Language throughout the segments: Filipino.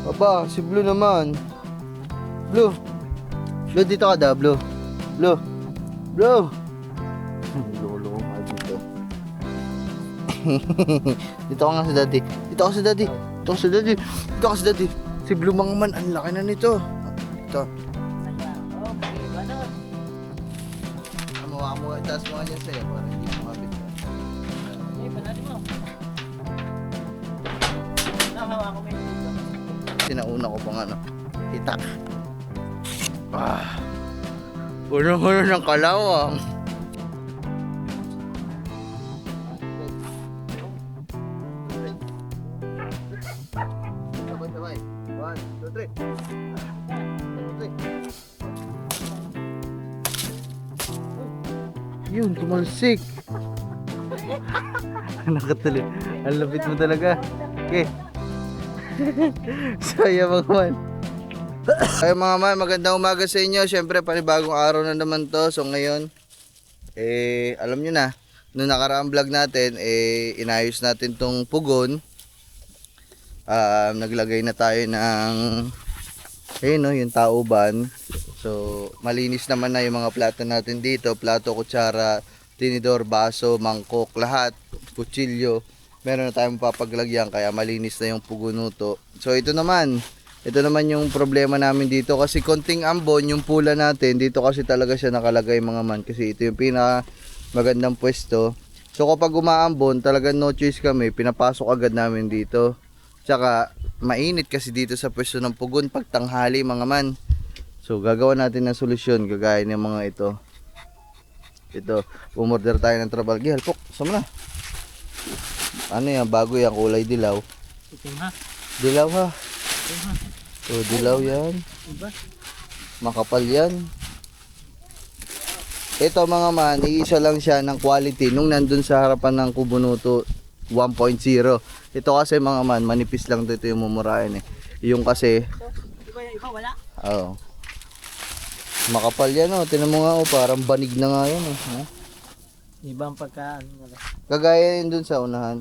Aba, si Blue naman. Blue. Blue, dito ka daw, Blue. Blue. Blue. Loko-loko ka dito. Dito ka nga sa daddy. Dito ka sa daddy. Dito ka sa daddy. Dito ka sa daddy. Si Blue mga man, ang laki na nito. Ito. Mawa mo, taas mo nga niya sa'yo para hindi kumabit ka. Sinauna ko pa nga, no? Itak. Ah. Unang-una ng kalawang. Sabay-sabay. 1, 2, 3. Yun, tumalsik. Nakatuloy. Ang lapit mo talaga. Okay. Saya mga man. Ay mga man, magandang umaga sa inyo. Siyempre, panibagong araw na naman to. So ngayon, alam nyo na, nung nakaraang vlog natin, inayos natin tong pugon. Naglagay na tayo ng, no, yung tauban. So, malinis naman na yung mga plato natin dito. Plato, kutsara, tinidor, baso, mangkok, lahat. Kutsilyo. Meron na tayong papaglagyan kaya malinis na yung pugunuto. So, ito naman yung problema namin dito. Kasi konting ambon, yung pula natin, dito kasi talaga siya nakalagay mga man. Kasi ito yung pinaka magandang pwesto. So, kapag umaambon, talaga no choice kami. Pinapasok agad namin dito. Tsaka, mainit kasi dito sa pwesto ng pugon pag tanghali mga man. So gagawa natin ng solusyon kagaya ng mga ito. Ito, umorder tayo ng trabal. Halpok, sama na. Ano yan, bago yan, kulay dilaw. Itim ha? Dilaw ha. Itim ha? So dilaw yan. Iba? Makapal yan. Ito mga man, iisa lang siya ng quality nung nandun sa harapan ng Kubunuto 1.0. Ito kasi mga man, manipis lang dito yung mumurahin eh. Yung kasi, Iba wala? oo. Makapal yan oh, tinan mo nga oh, parang banig na nga yan oh. Iba ang pagkaan. Kagaya yun dun sa unahan.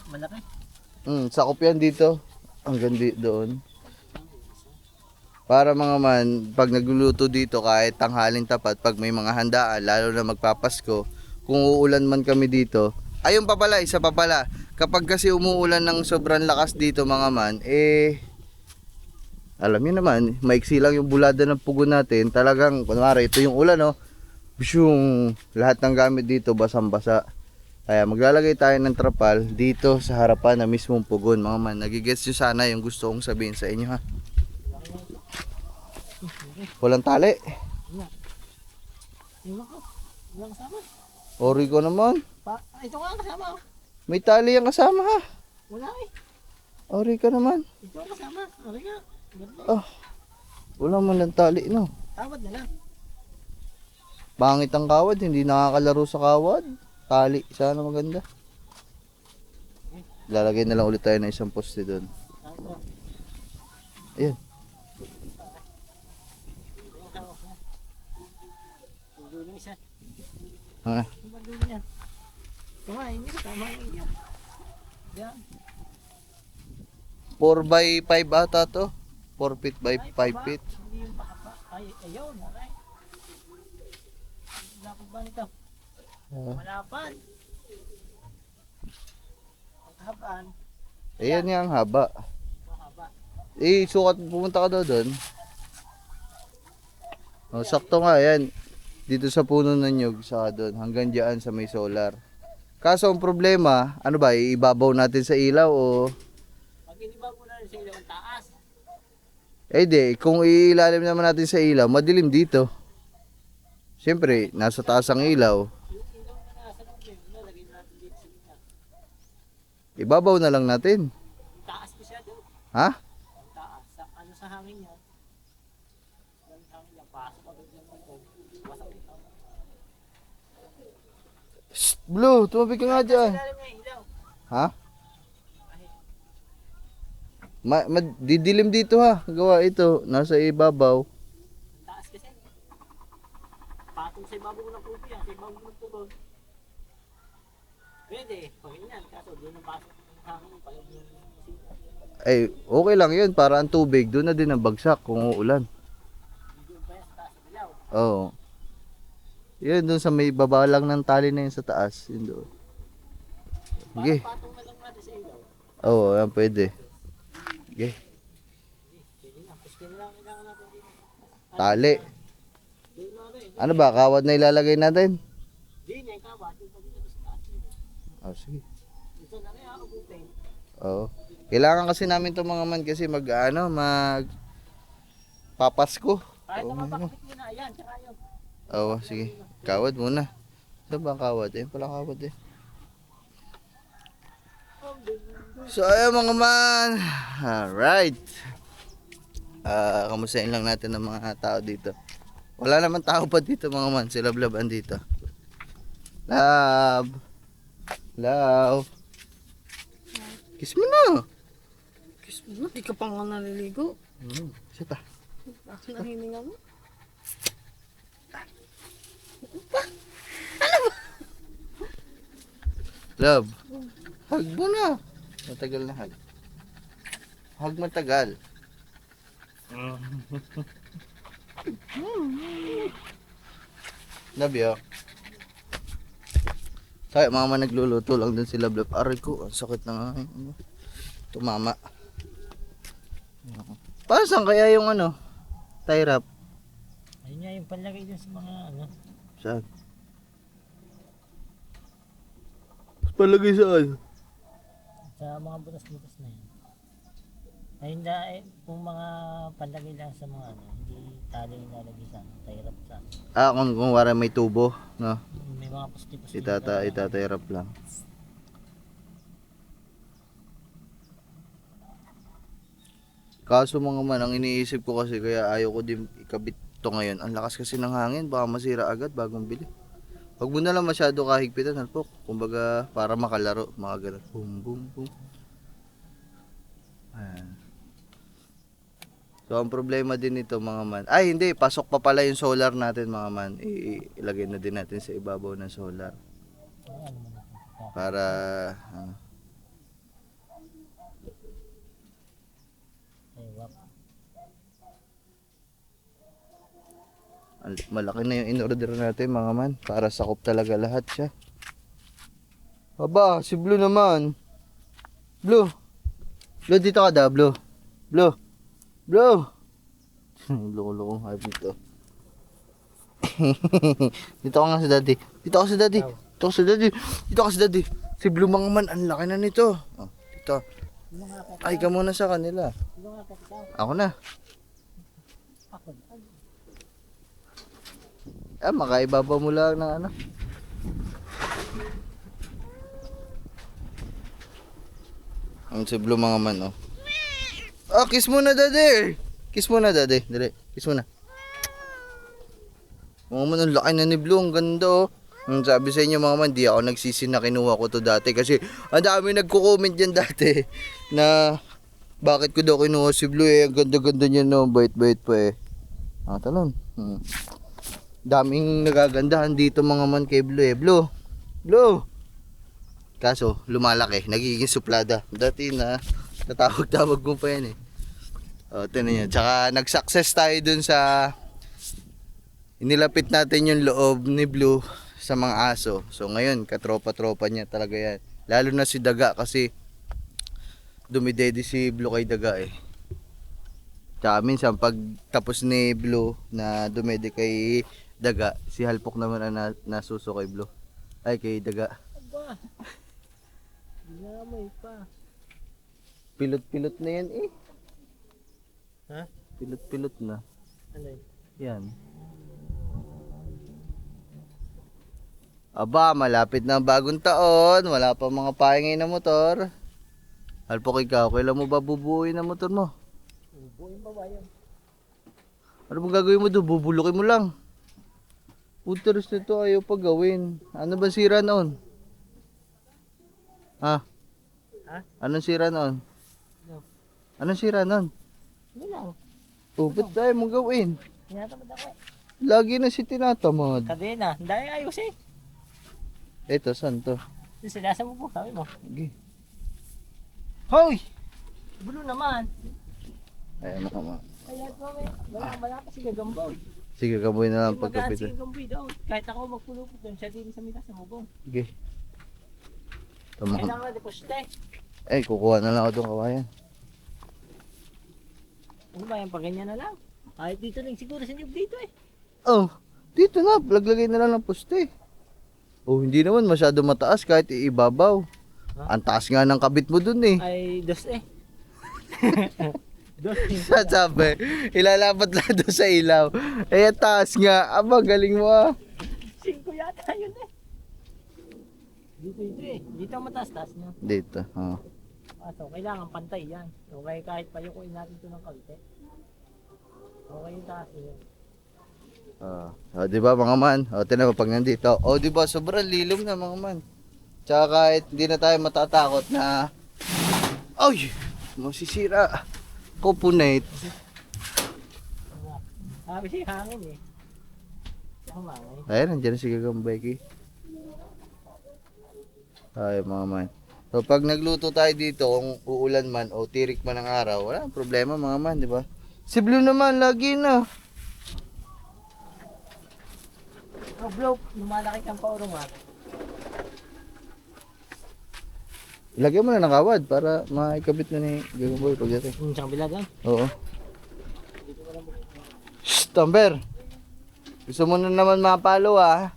Malaki? Sakop yan dito. Hanggang doon. Para mga man, pag nagluluto dito kahit tanghaling tapat, pag may mga handaan, lalo na magpapasko, kung uulan man kami dito, ayun pa pala, isa pa pala, kapag kasi umuulan ng sobrang lakas dito mga man, alam niyo naman, maiksi lang yung bulada ng pugon natin. Talagang, kunwari, ito yung ulan, no? Bisyong, lahat ng gamit dito, basang-basa. Kaya maglalagay tayo ng trapal dito sa harapan na mismong pugon. Mga man, nagigets nyo sana yung gusto kong sabihin sa inyo, ha? Walang tali. Iwan ko. Iwan kasama. Ori ko naman. Ito nga kasama. May tali yung kasama, ha? Wala eh. Ori ka naman. Ito kasama. Ari nga. Oh, wala man lang tali, no? Tawad na lang. Pangit ang kawad, hindi nakakalaro sa kawad. Tali, sana maganda. Lalagay na lang ulit tayo ng isang poste doon. Ayan. Ha? Ito nga, hindi ko tama yan. Yan. 4x5 ata to. 4 feet by 5 feet. Hindi yung pakapa. Ay, ayaw. Naray. Lapad ba nito? Malapad. Ang habaan. Ayan nga ang haba. Mahaba. Sukat, pumunta ka daw doon. Oh, sakto nga yan. Dito sa puno ng nyug, sa doon. Hanggang dyan sa may solar. Kaso ang problema, ano ba, ibabaw natin sa ilaw o... Pag iniba mo na rin sa ilaw ang taas. Di, kung ilalim naman natin sa ilaw, madilim dito. Siyempre, nasa taas ang ilaw. Yung ilaw na nasa loob eh. Nalagay natin dito sa ilaw. Ibabaw na lang natin. Ang taas ko siya doon. Ha? Ang taas. Sa hangin yan. Ang hangin yan. Pasok agad yan dito. Wasak ito. Shh, Blue, tumabig ka nga dyan. Ilalim nga yung ilaw. Ha? Didilim dito ha. Gawa ito. Nasa ibabaw. Ang taas kasi. Patong sa ibabaw ng pupo yan. Sa ibabaw ng pupo. Pwede. Pag ganyan. Kaso doon ang pasok ng hangin. Palagi yung sila. Ay, okay lang yun. Para ang tubig, doon na din ang bagsak kung uulan. Doon pa yan sa taas ng ilaw. Oo. Yun, doon sa may baba lang ng tali na yun sa taas. Yun doon. Sige. Parang patong na lang natin sa ilaw. Oo, yan pwede. Sige. Pwede na. Pusti na lang kailangan natin dito. Tali. Doon na rin. Ano ba, kawad na ilalagay natin? Di niya yung kawa. Doon pa dito sa taas niya. Oh, sige. Ito na rin ubutin. Oo. Kailangan kasi namin to mga man kasi papasko. Kahit Oo, na ano. mapakit mo na. Ayan, tsaka yun. Oo, sige. Kawad muna. Saan ba ang kawad? Ayun pala kawad eh. So ayun mga man. Alright. Kamustahin lang natin ang mga tao dito. Wala naman tao pa dito mga man. Sila Love andito. Love. Love. Kiss mo na. Kiss mo na, di ka pa nga naliligo. Isa pa. Bakit nahininga mo? Love. Hug mo na. Matagal na hug. Hug matagal. Love you. Kaya mama nagluluto lang din sila Love. Aray ko, ang sakit na nga. Tumama. Para saan kaya yung tie wrap? Ayun nga yung panlagay dun sa mga Saan? Palagay saan? sa mga butas-butas na yun. Ayun na, kung mga panlagay lang sa mga hindi tali yung lalagay sa tie-wrap sa Kung wala may tubo, no? may mga pusti-pusti. Tie wrap lang. Kaso mga man, ang iniisip ko kasi kaya ayaw ko din ikabit to ngayon. Ang lakas kasi ng hangin, baka masira agad bagong bili. Huwag mo na lang masyado kahigpitan, Halpok. Kumbaga, para makalaro, mga ganun. Boom, boom, boom. Ayan. So, ang problema din nito mga man. Ay, hindi. Pasok pa pala yung solar natin mga man. Ilagay na din natin sa ibabaw ng solar. Para, malaki na yung in-order natin mga man. Para sakop talaga lahat siya. Aba, si Blue naman. Blue. Blue, dito ka daw, Blue. Blue. Blue. Loko-lokong hype dito. Dito ka nga sa daddy. Dito ka sa daddy. Dito ka sa daddy. Dito ka sa daddy. Si Blue mga man, ang laki na nito. Oh, dito. Ay, ka muna sa kanila. Ako na. Makaibabaw mo lang ng Ang si Blue mga man, oh. Kiss mo na, daddy. Kiss mo na, daddy. Dali, kiss mo na. Mga man, ang laki na ni Blue. Ang ganda, oh. Ang sabi sa inyo mga man, di ako nagsisi na kinuha ko to dati. Kasi ang dami nagko-comment dyan dati na bakit ko daw kinuha si Blue eh. Ang ganda-ganda niya, no. Bait-bait pa eh. Talon. Daming nagagandahan dito mga man kay Blue eh. Blue. Blue. Kaso, lumalaki. Nagiging suplada. Dati natawag-tawag mo pa yan eh. Tinan nyo. Tsaka nag-success tayo dun sa inilapit natin yung loob ni Blue sa mga aso. So ngayon, katropa-tropa niya talaga yan. Lalo na si Daga kasi dumidede si Blue kay Daga eh. Tsaka minsan pag tapos ni Blue na dumede kay Daga, si Halpok naman ang nasuso kay Blue. Ay, kay Daga. Aba! Lamay pa. Pilot-pilot na yan eh. Ha? Pilot-pilot na. Ano yun? Yan. Aba, malapit na ang bagong taon. Wala pa mga paingay na motor. Halpok, ikaw, kailan mo ba bubuuin ang motor mo? Bubuin ba ba yan? Ano bang gagawin mo doon? Bubulukin mo lang. Puteros nito ayaw pa gawin. Ano ba sira noon? Ha? Anong sira noon? No. Anong sira noon? Hindi lang. Ba't tayo mong gawin? Tinatamad ako eh. Lagi na si tinatamad. Kadena. Dahil ayos eh. Eto, saan to? Sinasa mo po. Sabi mo. Sige. Hoy! Blue naman. Ayan mga man. Kaya ito wala kasi gagambaw. Sige, kaboy na lang Magaan pagkapit. si gagamboy daw. Kahit ako magpulupot doon, siya din sa mitas ng hubong. Sige. Tama. Kailangan na deposite. Kukuha na lang ako itong kawayan. Ano ba yan, pag ganyan na lang? Kahit dito lang siguro sa niyog dito eh. Oh, dito na, laglagay na lang ng poste. Oh, hindi naman masyado mataas kahit iibabaw. Ha? Ang taas nga ng kabit mo dun eh. Ay, dos eh. Dos eh. Sasabi, ilalapat lang doon sa ilaw. Ang taas nga. Aba, galing mo ah. 5 yata yun eh. Dito eh. Dito ang mataas-taas niya. Dito, oh. So, kailangan pantay yan. Okay, kahit payukuin natin ito ng kalte. Okay yung taas yun. Di ba mga man? Tinan mo pag nandito. Di ba sobrang lilom na mga man. Tsaka kahit hindi na tayo matatakot na ay, masisira. Copunate. Sabi siya hangin eh. Humangin. Ayan, nandiyan na si Gagambay ki. Ay mga man. So pag nagluto tayo dito, kung uulan man o tirik man ang araw, wala problema mga man, di ba? Si Blue naman, lagi na. Oh, blow, lumalaki kang paurong ha. Ilagay mo na ng kawad para maikabit na ni Gagambay pagdating. Yung sa kabila dyan. Oo. Shh, Amber. Gusto mo na naman mapalo ah.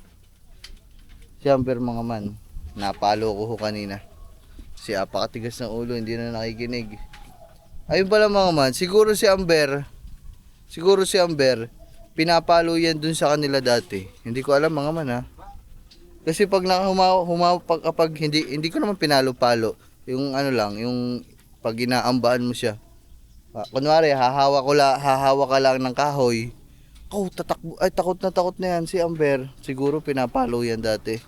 Si Amber mga man. Napalo ko ho kanina. Si apakatigas ng ulo, hindi na nakikinig. Ayun pala mga man, siguro si Amber, pinapalo yan dun sa kanila dati. Hindi ko alam mga man ha. Kasi pag kapag hindi ko naman pinalo-palo, yung ano lang, yung pag inaambaan mo siya. Kunwari, hahawa ka lang ng kahoy. Tatakbo, ay takot na yan si Amber. Siguro pinapalo yan dati.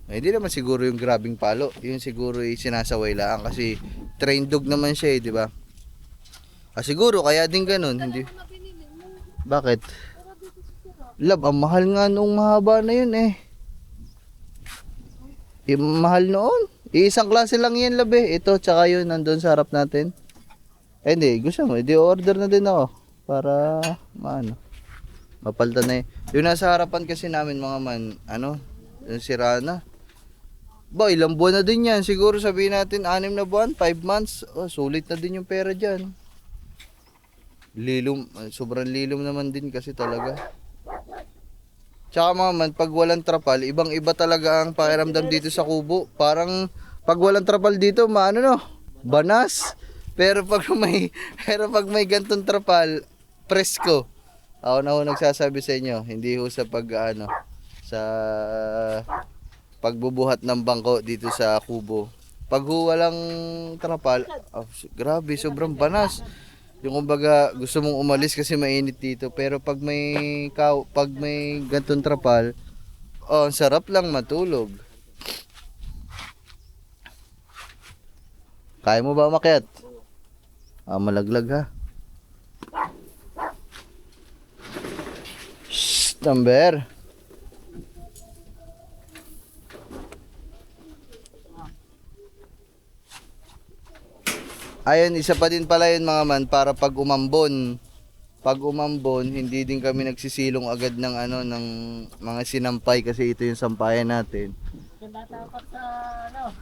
Hindi naman siguro yung grabing palo. Yung siguro sinasaway lang kasi trained dog naman siya di ba? Siguro kaya din ganun, hindi. Bakit? Lab, ang mahal nga nung mahaba na yun eh. Mahal noon. Isang klase lang yan lab eh. Ito, tsaka yun, nandun sa harap natin. Hindi, gusto mo, order na din ako. Para, mapalta na yun. Yung nasa harapan kasi namin mga man, yung sira na. Ba, ilang buwan na din yan. Siguro sabihin natin 6 na buwan, 5 months. Sulit na din yung pera dyan. Sobrang lilom naman din kasi talaga. Tsaka mga man, pag walang trapal, ibang iba talaga ang pakiramdam dito sa kubo. Parang pag walang trapal dito, banas. Pero pag may gantong trapal, presko. Ako na ho nagsasabi sa inyo, hindi ho sa sa pagbubuhat ng bangko dito sa kubo. Pag walang trapal, grabe, sobrang banas. Yung kumbaga gusto mong umalis kasi mainit dito, pero pag may gantong trapal, sarap lang matulog. Kaya mo ba umakyat? Malaglag ha. Shh, Amber. Ayun, isa pa din pala yun mga man, para pag umambon, hindi din kami nagsisilong agad ng ng mga sinampay kasi ito yung sampayan natin. Kung tatapak sa ang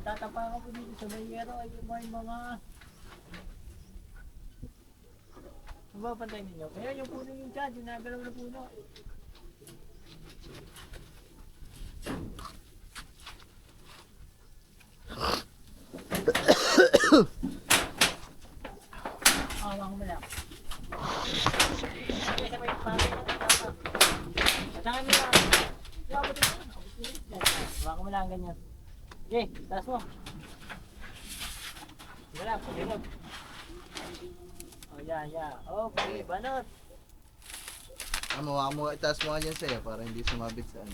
tatapakan ko dito sa bayero ay yung mga pantay ninyo. Kaya yung puno yung dyan, yung nagalaw na puno. Awang mo lang. Kaya sabay pangit. Saka mo lang. Awang mo lang ganyan. Okay, taas mo. Wala, pagkakot. Yeah. Okay, banot. Itaas mo nga dyan sa'yo para hindi sumabit sa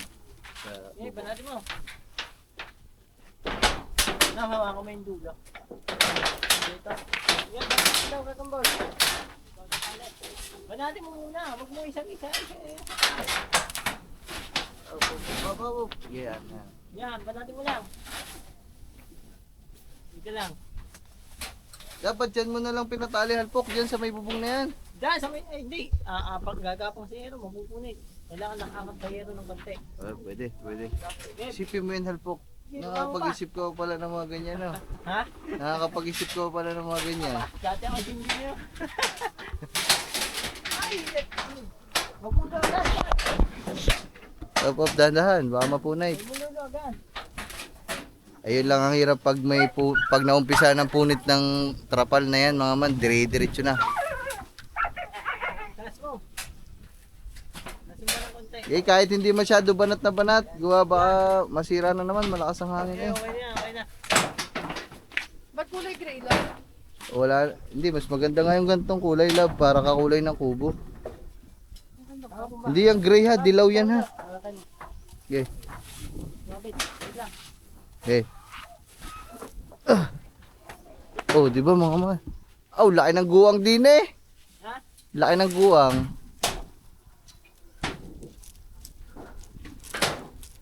Okay, banatin mo. Hawa ko may dulo. Dito. Yan, banatin daw kakambol. Banatin mo muna, huwag mo isang-isa. Yan. Yan, banatin mo lang. Dito lang. Dapat dyan mo na lang pinatali halpok dyan sa may bubong na yan. Diyan, sa may, hindi. Pag gagapang si Hero, mapupunit. Kailangan nakakap sa Hero ng konti. Pwede, pwede. Isipin mo yan halpok. Nakakapag-isip ka pa pala ng mga ganyan, no? Ha? Nakakapag-isip ka pa pala ng mga ganyan. Dati ako hindi niyo. Ay, mapuno agad. Op, dahan-dahan, baka mapunay. Mapuno agad. Ayun lang ang hirap pag pag naumpisa ng punit ng trapal na yan, mga man, dire-diretso na. Taas mo. Taas mo ng konti. Kahit hindi masyado banat na banat, gawa baka masira na naman, malakas ang hangin eh. Okay na, okay na. Ba't kulay gray lang? Wala, hindi, mas maganda nga yung gantong kulay, love, para kakulay ng kubo. Hindi yung gray ha, dilaw yan ha. Okay. Mabit, wait lang. Okay. Oh, di ba mga man? Oh, laki ng guwang din eh. Ha? Laki ng guwang.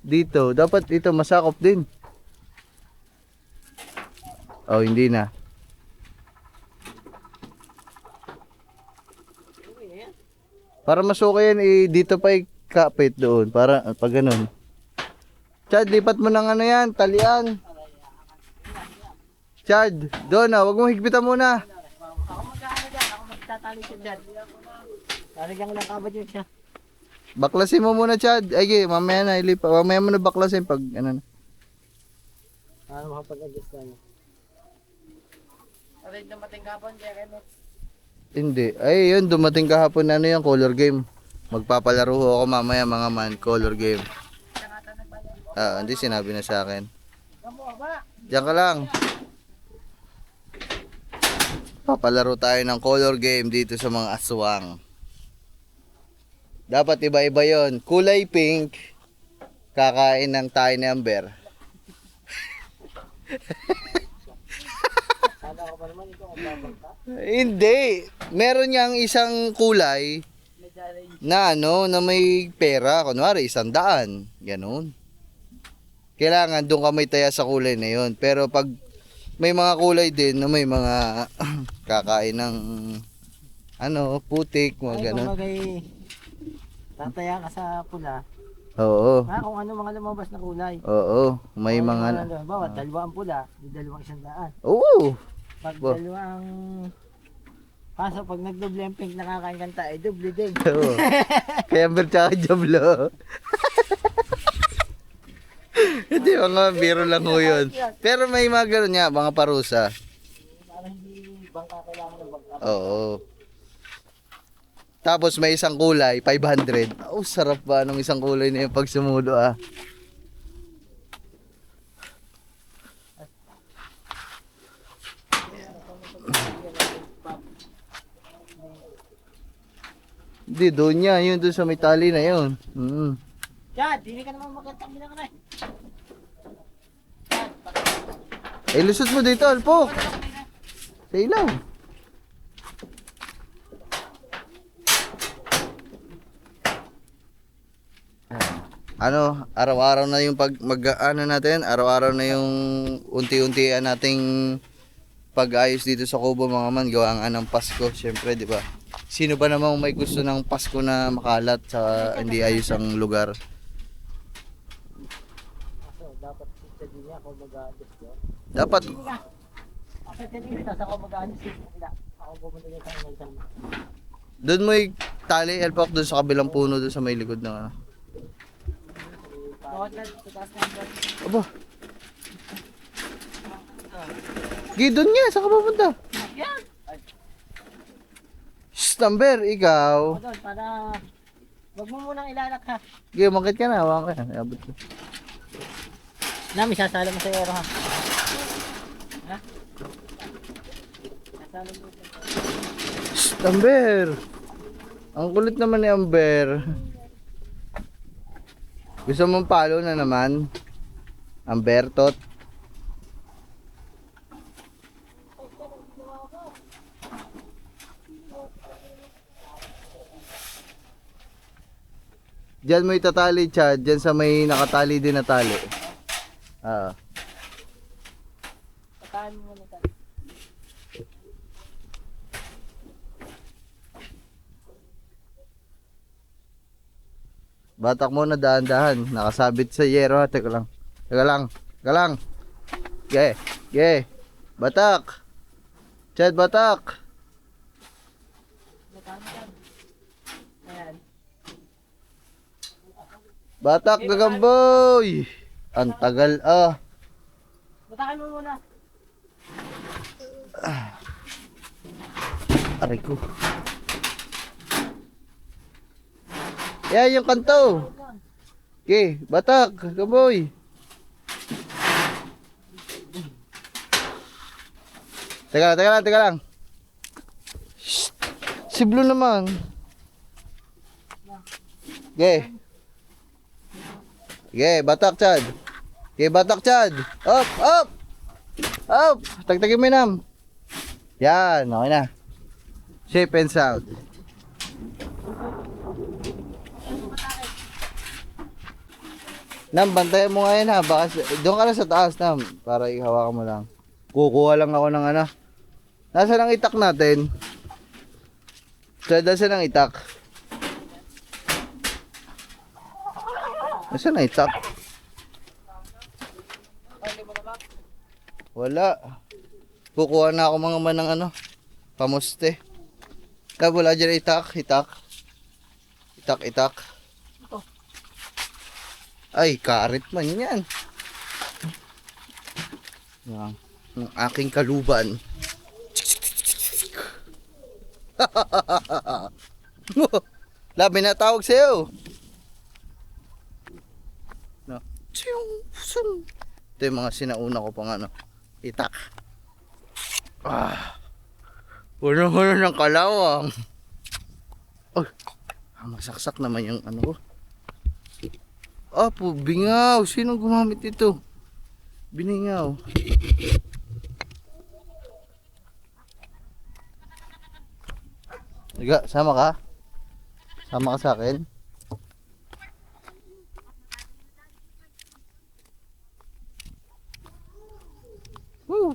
Dito, dapat ito masakop din. Oh, hindi na. Okay na yan. Para masukay yan, dito pa ikapit doon. Para, pag ganun. Chad, lipat mo ng ano yan, talian. Chad, doon na, wag mo higpitan muna. Ako mag-ano dyan, ako magtatali siya dyan. Lalagyan ko ng kabad yun siya. Baklasin mo muna, Chad. Ay, mamaya na, ilipat. Mamaya mo na baklasin pag, ano na. Para makapag-adjust na niya. Aray dumating kapon, kaya kayo. Hindi. Ay, yun, dumating kahapon na ano yung color game. Magpapalaro ako mamaya mga man, color game. Hindi sinabi na sa akin. Diyan ka lang. Papalaro tayo ng color game dito sa mga aswang. Dapat iba-iba yon. Kulay pink, kakain ng tayo ni Amber. Kala ko pa naman ito ang babangka. Hindi. Meron niyang isang kulay May challenge. na ano, na may pera. Kunwari, 100. Ganun. Kailangan doon ka may taya sa kulay na yon. Pero pag may mga kulay din na may mga kakain ng ano, putik, mga Ay, ganun. kumagay, tataya ka sa pula. Oo. Kung ano mga lumabas na kulay. Oo. May Kung mga ano, bawa, dalawa ang pula, di dalawang 100. Oo. Pag Ba- dalawang kaso pag nagdoble ang pink nakakain kanta, ay doble din. Oo. Kaya Amber tsaka Jablo. Hindi, mga biro lang ho yun. Pero may mga ganun nga, mga parusa. Para hindi bangka kailangan ng bangka. Oo. Tapos may isang kulay, 500. Oh, sarap ba nung isang kulay na yung pag sumulo ah. Hindi, doon niya. Yun doon sa may tali na yun. Chad, hindi ka naman magkatang bilang na eh. Eh, lusot mo dito, Alpok. Sa ilaw. Ano, araw-araw na yung ano natin, araw-araw na yung unti-untian nating pag-ayos dito sa Kubo mga man, gawa nga ng Pasko, syempre, di ba? Sino ba namang may gusto ng Pasko na makalat sa hindi ayos ang lugar? So, dapat sa niya ako mag-adjust ko. Dapat, Kasi tinigil, tapos ako mag-adjust ko. Ako pumunta niya sa isang. doon mo yung tali, Alpok, doon sa kabilang puno, doon sa may likod ng ano. Bawat na, tataas na yung bawat. Aba. Gidon niya, saan ka pupunta? Yan! Shh, Amber, ikaw. O doon, para wag mo munang ilalak ha. Sige, makit ka na, hawakan ka. Abot ko. Nami, sasala mo sa ero ha. Ha? Sasala mo sa Shh, Amber. Ang kulit naman ni Amber. Gusto mong palo na naman? Amber, tot. Diyan mo itatali, Chad. Diyan sa may nakatali din na tali. Patahan mo muna tayo. Batak muna, dahan-dahan. Nakasabit sa yero ha. Teka lang. Teka lang. Teka lang. Ge. Ge. Batak. Chad, batak. Batak, gagamboy. Ang tagal Batakan mo muna. Aray ko. Yan yung kanto. Okay, batak, gagamboy. Teka lang. Shh. Si Blue naman. Okay. Okay, batak, Chad. Okay, batak, Chad. Up, up. Up. Tagtagin mo yun, Nam. Yan, okay na. Shape and sound. Nam, bantayan mo ngayon ha. Baka, doon ka na sa taas, Nam. Para ihawakan mo lang. Kukuha lang ako ng ano. Nasaan ang itak natin? Chad, nasaan ang itak? Nasaan ang itak? Wala. Kukuha na ako mga manang ano. Pamuste. Kaya wala dyan itak. Itak. Ay, karit man yan. Yan. Ang aking kaluban. Labi na tawag sa'yo. No. Ito yung mga sinauna ko pang ano. Itak. Puno-puno ng kalawang. Oh, masaksak naman yung ano ko. Bingaw. Sinong gumamit ito? Biningaw. Liga, sama ka? Sama ka sa akin? Woo!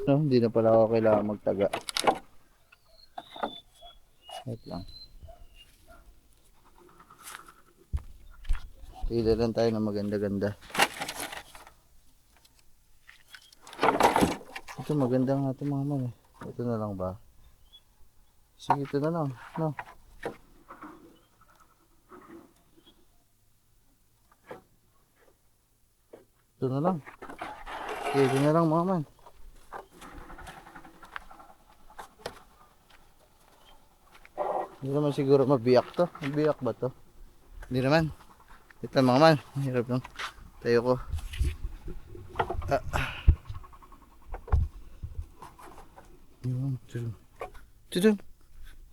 No, hindi na pala ako kailangan magtaga. Wait lang. Pila lang tayo na maganda-ganda. Ito maganda nga ito mga man eh. Ito na lang ba? Sige, ito na lang. No. Ito na lang. Okay, ito na lang mga man. Hindi naman siguro mabiyak to. Mabiyak ba to? Hindi naman. Ito mga man. Hirap lang. Tayo ko. Yun. Tudun. Tudun.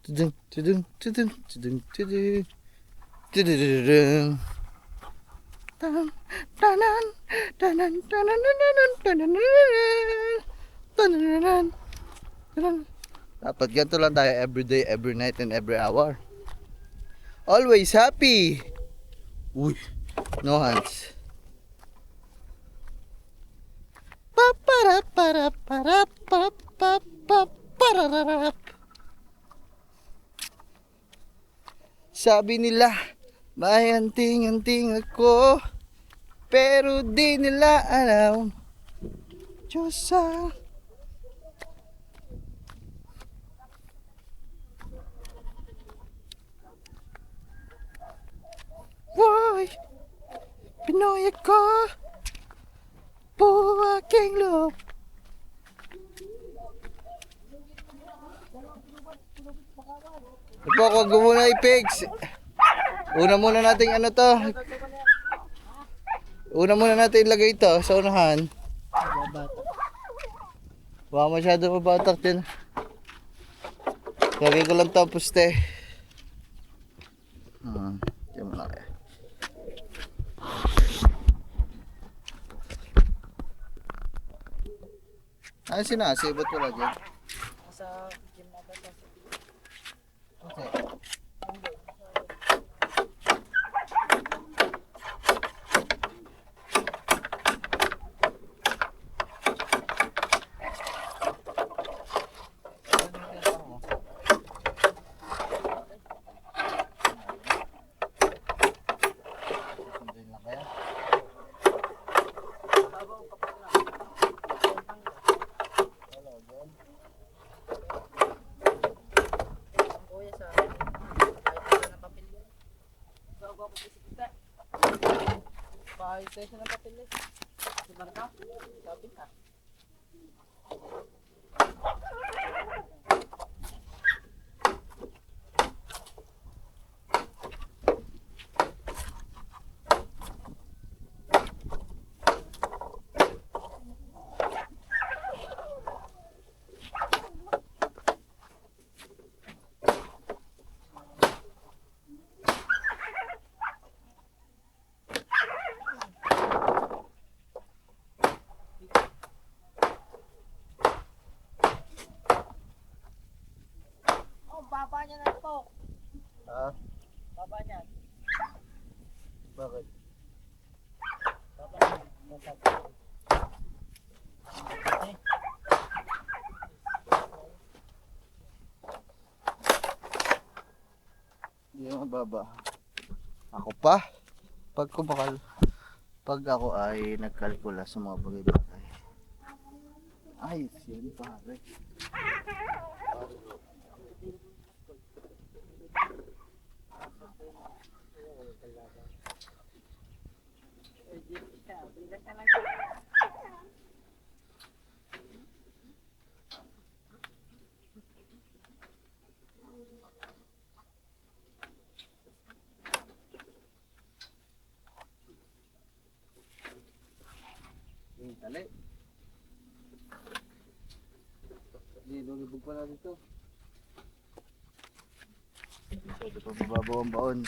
Tudun. Tudun. Tudun. Tudun. Tudun. Tanan. Tanan. Tanan. Tanan. Tanan. Tanan. Tanan. Dapat ganito lang tayo every day, every night, and every hour. Always happy. Uy, no hands. Sabi nila, may anting-anting ako, pero di nila alam. Diyosa. Why? Pinoy ako po aking loob. Ito, huwag mo muna i-fix. Una muna natin ano to. Una muna natin ilagay ito sa unahan. Huwag masyado mabatak din. Lagay ko lang ito puste. Ito mo na kaya. Ano sinasi? Ba't wala dyan? Sa kitchen na ba? Okay. Pesa ng papeles. Sa barka? Kapit ka. Oh, baba niya na po. Ha? Baba niya. Bakit? Baba niya. Okay. Hindi naman baba. Ako pa? Pag ako ay nagkalkula sa mga bagay-bagay. Ayos yun, pare. Dali. Hindi, lulubog pa natin ito. Ito pa mababaw ang baon.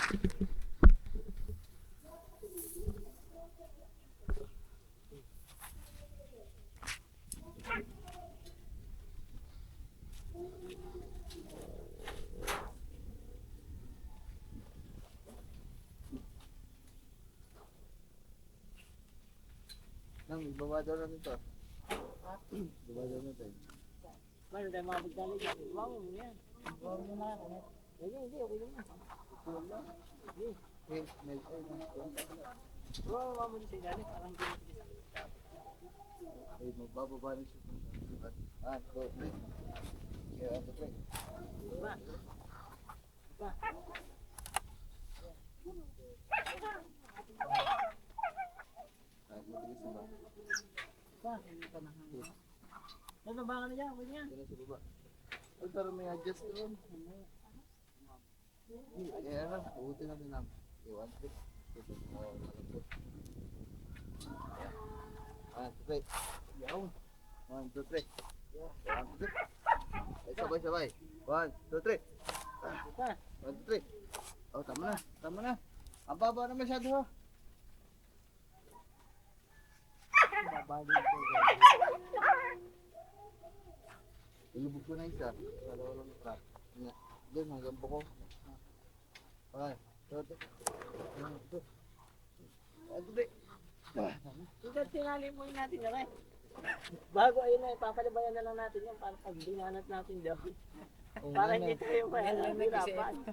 Nang, ibaba daw natin ito. Ibaba daw natin. Meron tayong mga pagdali dyan. Iwawa mo yan. Iwawa mo na ako. Hindi, okay lang. Wala. Okay, may Iwawa mo din sa ilalim. Parang hindi mo pinisa. ay magbababa na siya. Ito, pre. Kaya ito, pre. Diba? Diba? Mabilis na ba? Diba? Hindi pa nakahangin. Nababa ka na dyan. Pwede yan. Ito na sa baba. Ay, pero may adjust doon. Kaya lang, ubuti natin lang. Okay, 1, 2, 3. 1, 2, 3. 1, 2, 3. Ay, sabay-sabay. 1, 2, 3. Diba? 1, 2, 3. Oh, tama na. Tama na. Ang baba na masyado ha. Babalik ko. Ilubog ko na isa. Dalawa lang na trap. Doon, hanggang buko. Okay. 2, 3. 1, 2, 3. Ito, tinali mo yun natin yan eh. Bago ayun na, papalabayan na lang natin yan para pag dinanat natin daw. Para hindi tayo mahirapan.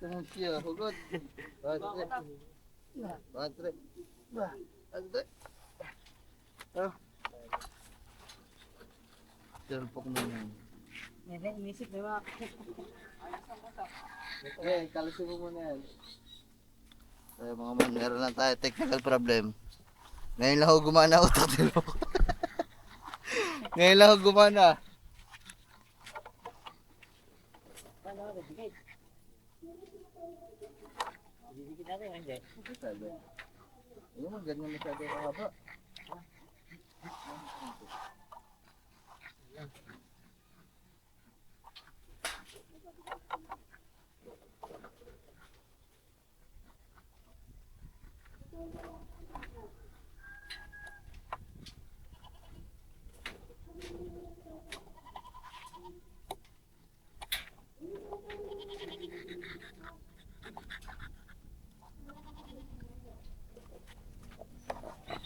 Tanong siya, hugot. 1, 2, 3. 1, 2, 3. 1, 2, 3. Oh. Silpok mo yun. Nere, inisip na ba? Okay, kalasin mo muna yan. Ay, mga man, meron lang tayo technical problem. Ngayon lang ako gumana utak nilo. Ngayon lang ako gumana. Paano ako, bigay? Bibigyan natin, hindi. Sabi. Ayun mo, ganyan masyado kahaba.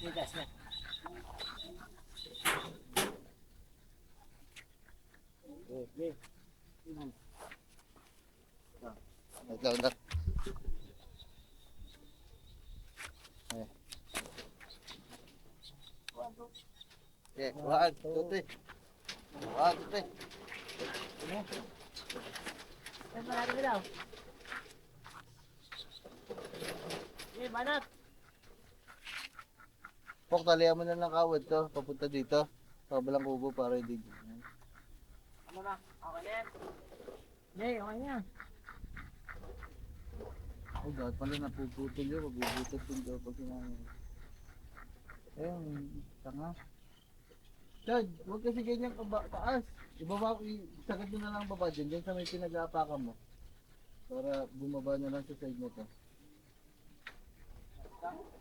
Tigas na. Okay. Ito, ito. Okay, 1, 2, 3. 1, 2, 3. Ano ba natin daw? Eh, banat! Pok, talihan mo na ng kawad to. Papunta dito. Kabalang kubo para hindi. Ano na? Okay na yan. Yay, okay na. Oh, dapat pala napuputol yun. Mabubutot yung daw pag sinanay. Ayun, tanga. Chad, huwag kasi ganyan taas. Ibaba, sagad mo na lang baba dyan. Dyan sa may pinag-aapakan mo. Para bumaba na lang sa side mo to.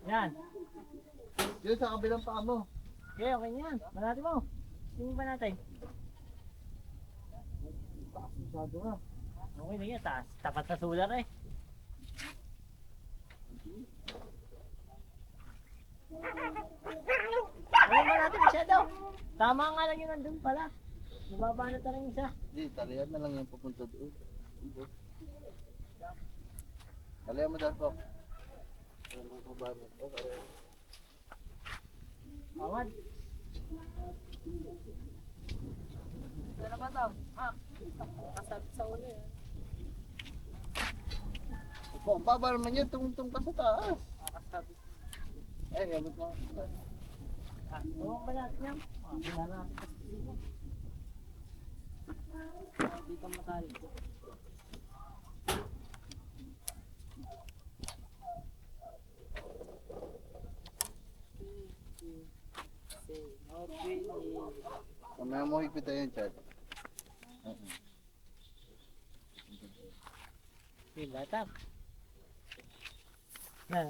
Yan. Yun sa kabilang paa mo. Okay, okay na yan. Manati mo. Tingin ba natin? Masyado na. Okay na yan. Tapat na solar eh. Ano ba natin masyado? Tama nga lang yun nandun pala. Nababa na talang isa. Hindi, talihan na lang yung pupunta doon. Talihan mo dahil po. Awad. Ano ba daw? Kasabit sa ulo yan. Kung baba naman yun, tungtong ka sa taas. Kasabit. Gamit mo. Huwag ba natin yan? Wala natin. Dito matali. Mamaya mo higpit yan, Chad. Okay, batak. Na.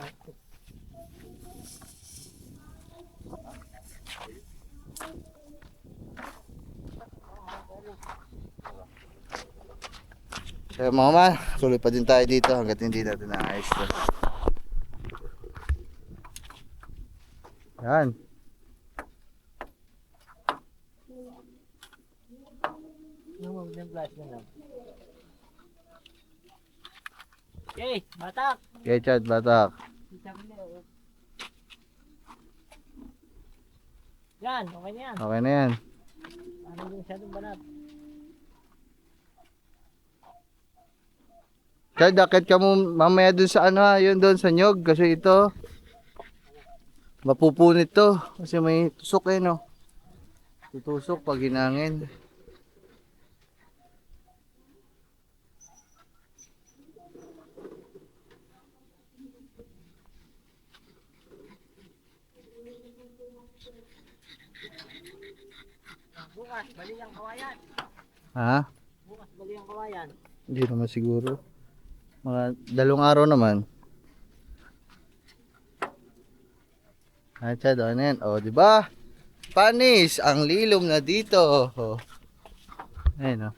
So mga man, tuloy pa din tayo dito hanggat hindi natin naayos to. Yan. Huwag na flash na lang. Okay, batak. Okay, Chad, batak. Yan, okay na yan. Okay na yan. Ano yung masyadong banat? Chad, akit ka mo mamaya dun sa ano ha, yun dun sa nyog kasi ito mapupunit to kasi may tusok eh no. Tutusok pag hinangin. Bukas, bali ang kawayan. Ha? Bukas, bali ang kawayan. Hindi naman siguro. Mga 2 araw naman. Ah, Chad, ano yan? O, di ba? Panis ang lilom na dito. Oh. Ayun, oh.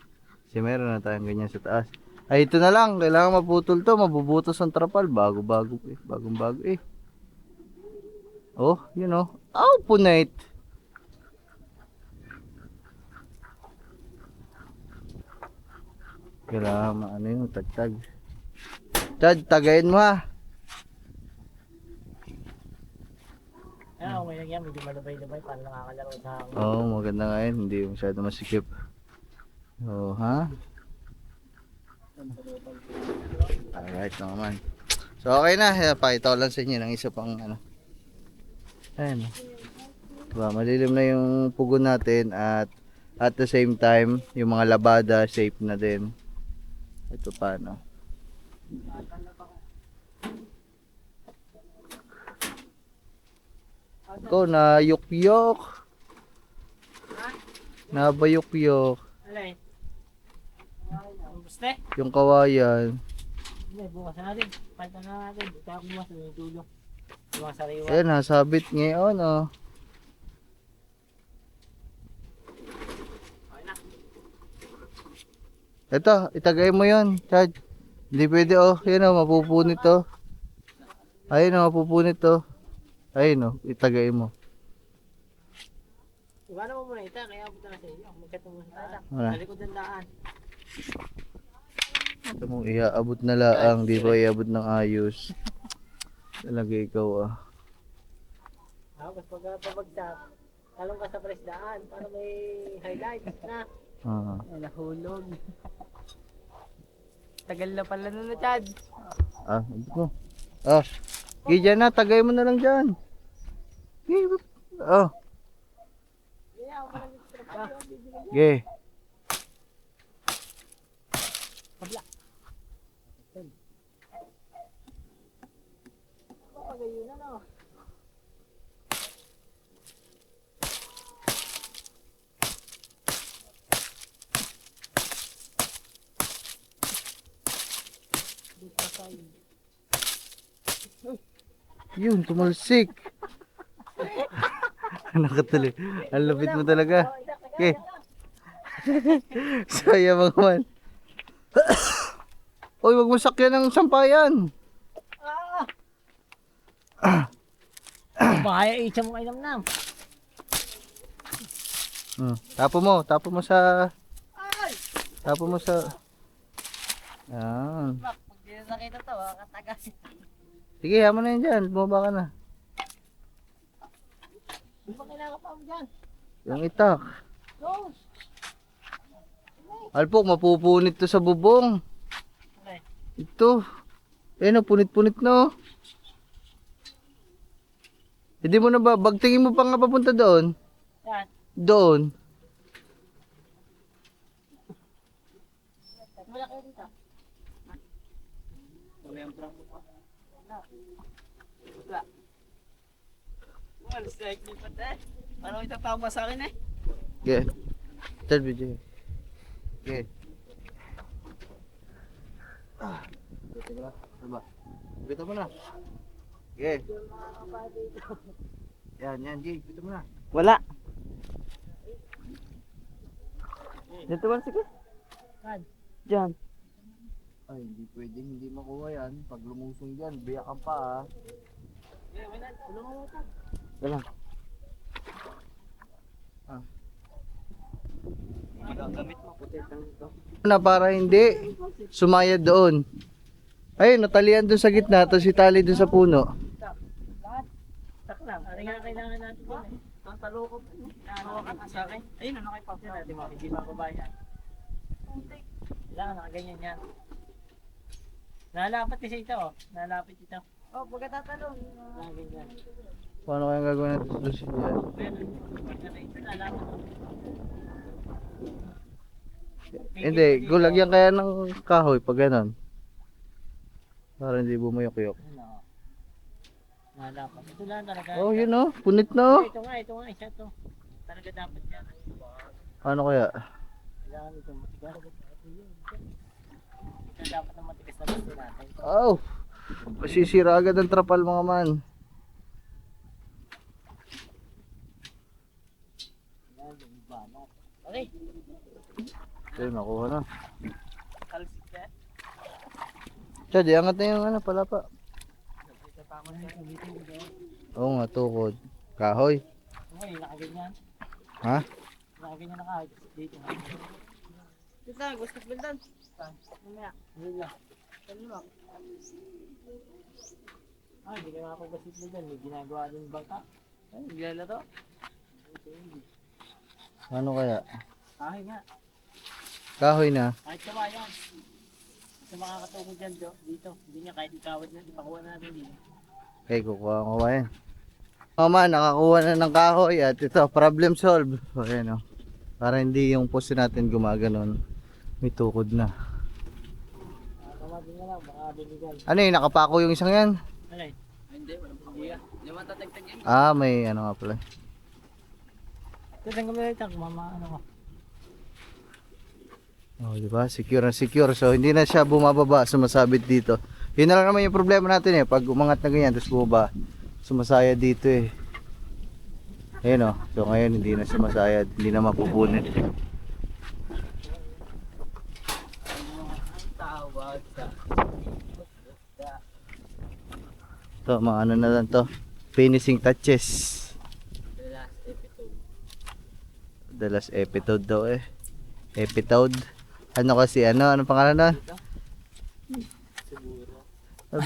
Kasi meron na tayong ganyan sa taas. Ay, ito na lang. Kailangan maputol to. Mabubutos ang trapal. Bago-bago eh. Bagong-bago eh. Oh, yun oh. Oh, punait. Kailangan ano yung tagtag. Chad, tagayin mo ha. Ah, okay lang yan. Medyo malabay-labay para nakakalaro sa hangin. Oo, maganda nga yun. Hindi masyado masikip. Oo, ha? Alright naman. So, okay na. Pakita ko lang sa inyo ng isa pang ano. Ayan. Diba, malilim na yung pugon natin at the same time, yung mga labada, safe na din. Ito pa, no? Ikaw, nayuk-yok. Nabayuk-yok. Alay. Gusto? Yung kawayan. Hindi, bukas na natin. Panta na natin. Kaya bukas na yung dulo. Yung mga sariwa. Ayan, nasabit ngayon, oh. Okay na. Ito, itagay mo yun, Chad. Hindi pwede, oh. Ayan, oh, mapupunit, oh. Ayun, oh, mapupunit, oh. Ayun, oh, itagay mo. Iba naman muna ita, kaya punta na sa iyo. Magkatong sa taas. Wala. Sa likod ng daan. Ito mo, iaabot na laang, di ba iabot ng ayos. Talaga ikaw, ah. Tapos pag pabagsak, talong ka sa presdaan para may highlights na. Ah. Ay, nahulog. Tagal na pala nun na, Chad. Ah, abot mo. Ah, dyan na, tagay mo na lang dyan. Oh. Okay. Kabla. Pagayon na no. Yun, tumalsik. Nakatuloy. Ang lupit mo talaga. Okay. Saya mga man. Uy, wag mo sakyan ng sampayan. Bahaya isa mo kayo nam. Tapo mo sa Yan. Pag di nakita to, katagas. Sige, hamo na yun dyan. Bumaba ka na. Di ba kailangan pa mo dyan? Yung itak. Go! Alpok, mapupunit to sa bubong. Okay. Ito. Ayun, punit-punit na. Hindi mo na ba, bagtingin mo pa nga papunta doon. Yan. Doon. Wala kayo dito. Parang itapama sa akin eh. Okay. Third video. Okay. Buti mo na. Ano ba? Buti mo na. Okay. Yan, Jay. Buti mo na. Wala. Dito ba sige? Kan. Diyan. Ay, hindi pwede hindi makuha yan. Pag lumusong dyan, biyakan pa ah. Wala. Gamit mo puti ito. Na para hindi sumayad doon. Ayun, natalian doon sa gitna, tapos itali doon sa puno. Tak lang. Ano nga kailangan natin doon eh? Ang talukop. Ano ka sa akin? Ayun, ano kay Papa natin mo? Hindi mababayan. Kailangan nakaganyan yan. Nalapit kasi ito oh. Nalapit ito. Oh, pagkatatalong. Nakaganyan. Paano kaya gagawin natin sa lusin dyan? Nalapit. Hindi, gulagyan kaya ng kahoy pag ganon. Para hindi bumuyok-yok. Ano? Nalapit. Ito lang talaga. Oh, yun oh, punit na oh. Ito nga, isa to. Talaga dapat yan. Paano kaya? Kailangan ito matigas. Ito dapat na matigas na gusto natin. Oh, masisira agad ang trapal mga man. Yan, yung banat. Okay. Okay, nakuha na. Kalsik ka. Chad, iangat na yung ano, palapa. Ito pa mo na dito. Oo nga, tukod. Kahoy. Okay, nakaganyan. Ha? Nakaganyan na kahit dito. Dito lang, gusto ko doon. Mamaya. Yun lang. Ano lang. Hindi ka nakapagbasit mo dyan. May ginagawa din bangka. Ay, naglalaro. Ano kaya? Ay nga. Kahoy na. Kahit kawayan. Sa makakatungkol dyan dito. Hindi niya kahit ikawad na. Ipakuha natin dito. Okay, kukuha ko ba yan? Mama, nakakuha na ng kahoy at ito, problem solved. So, ayan o. Para hindi yung poste natin gumaganon. May tukod na. Tawagin na lang. Baka binigal. Ano yung nakapako yung isang yan? Alay. Hindi, walang pagbiya. Hindi matatagtag yan. Ah, may ano nga pala. Ito saan kami ito. Ano ko. Oh, di ba? Secure na secure. So, hindi na siya bumababa, sumasabit dito. Yun na lang naman yung problema natin eh. Pag umangat na ganyan, tapos bumaba, sumasaya dito eh. Ayun oh. So, ngayon hindi na sumasayad. Hindi na mapupunit. Tawag sa... Ito, mga ano na lang to. Finishing touches. The last episode. The last episode daw eh. Episode. Ano kasi ano? Anong pangalan na? Siguro.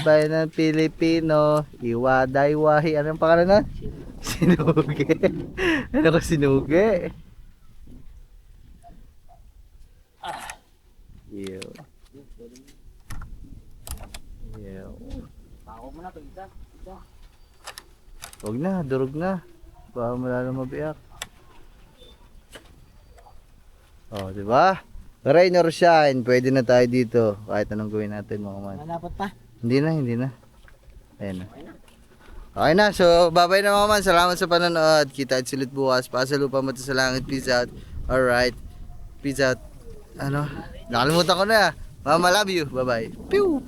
Bayan ng Pilipino. Iwadaywahi. Anong pangalan na? Sinugi. Ano ka sinugi? Yo. Yo. Pako mo na ito. Isa. Huwag na, durog na. Baka malalo mabiyak. Oh, di ba? Rain or shine, pwede na tayo dito. Kahit anong gawin natin mga man. Malapot pa. Hindi na, hindi na. Ayan na. Okay na, so bye-bye na mga man. Salamat sa panonood. Kita-kits ulit bukas. Pasa lupa mata sa langit. Peace out. Alright. Peace out. Ano? Nakalimutan ko na. Mama, love you. Bye-bye. Pew!